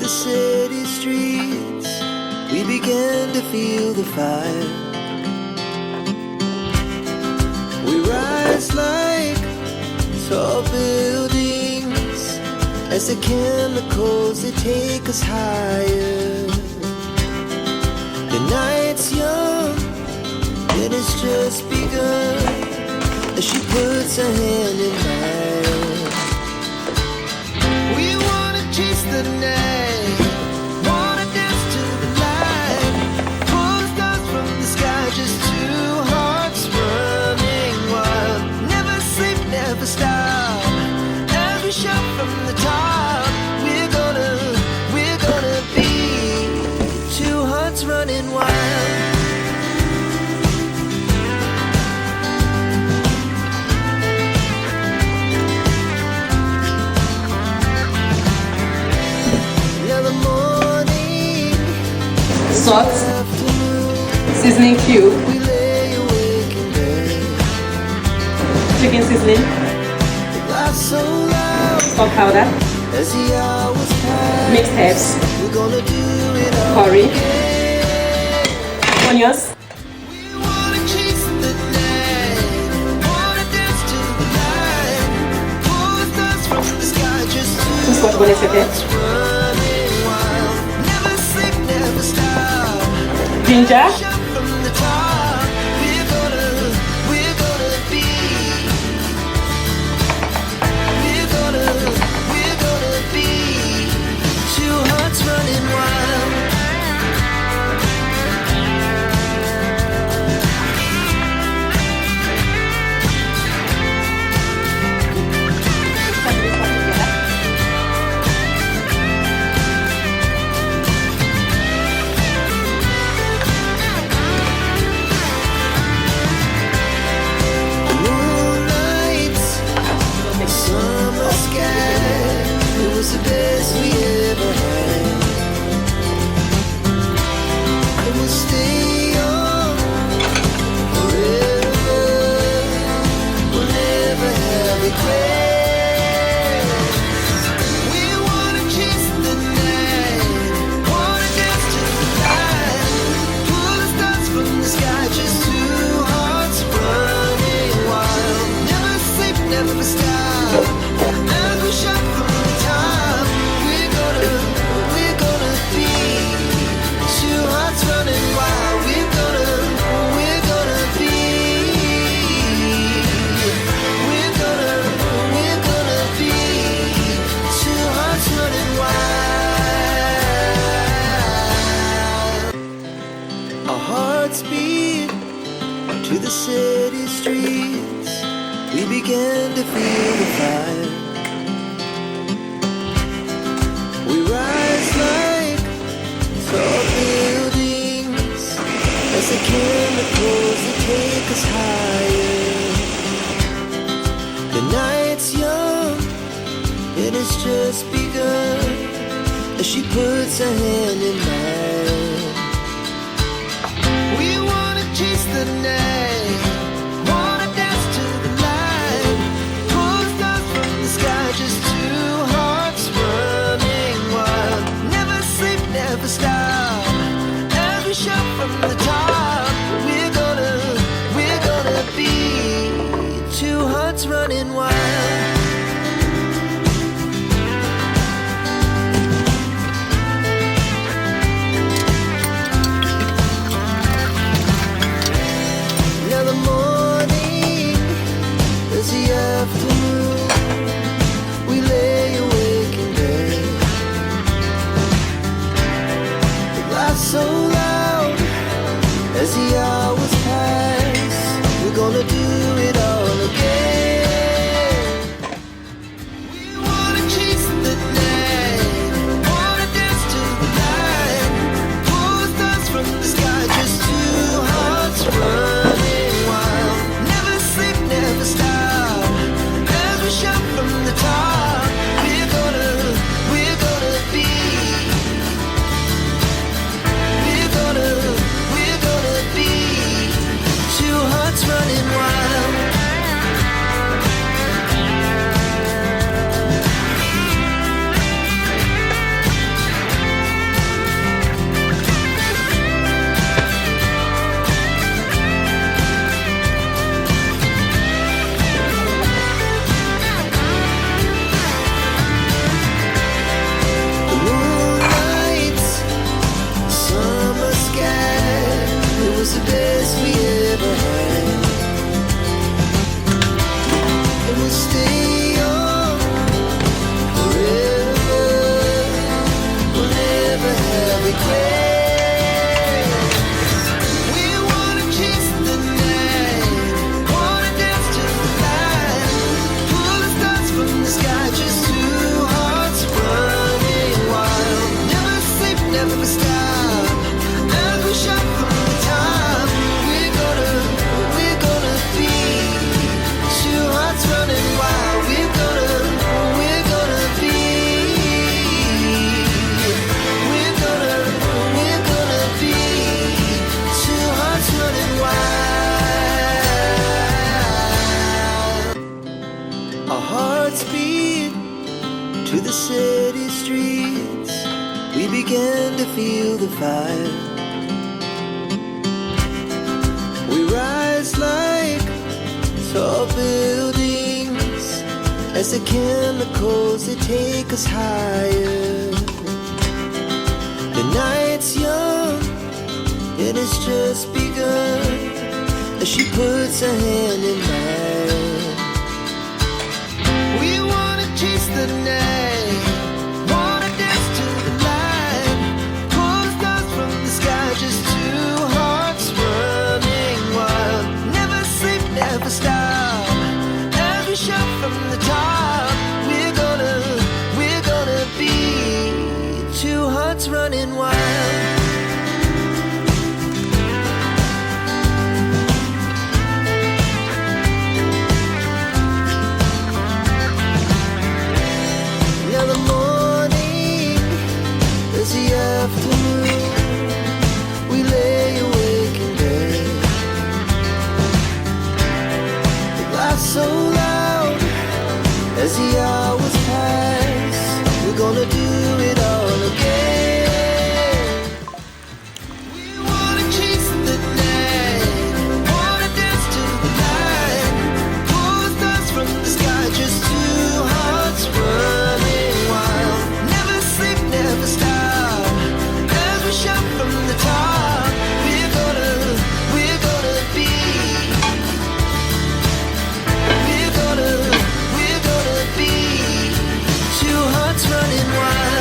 city streets, we began to feel the fire. We rise like tall buildings as the chemicals, they take us higher. The night's young, and it's just begun as she puts her hand in mine. We wanna chase the night, wanna dance to the light, pull the stars from the sky, just two hearts running wild. Never sleep, never stop, as we shout from the top. We're gonna be two hearts running wild. Salt, seasoning cube, chicken seasoning, salt powder, mixed herbs, curry, onions, tout ce qu'on connaît c'était. Ginger, to the city streets, we began to feel the fire. We rise like tall buildings as the chemicals, they take us higher. The night's young, and it's just begun as she puts her hand in mine. We wanna chase the night, wanna dance to the light, pull the stars from the sky, just two hearts running wild. Never sleep, never stop, as we shout from the top. We're gonna be two hearts running wild. hearts beat to the city streets. We began to feel the fire. We rise like tall buildings as the chemicals they take us higher. The night's young, it has just begun as she puts her hand in mine. We wanna chase the night, wanna dance to the light, pull stars from the sky, just two hearts running wild. Never sleep, never stop, as we shout from the top. We're gonna be two hearts running wild. Now the morning is the afternoon. We lay awake in bed. The laughs so loud as the hours pass. We're gonna do it all again. We wanna chase the night, wanna dance to the light, pull stars from the sky, just two hearts running wild. Never sleep, never stop, as we shout from the top. We're gonna be, we're gonna be two hearts running wild.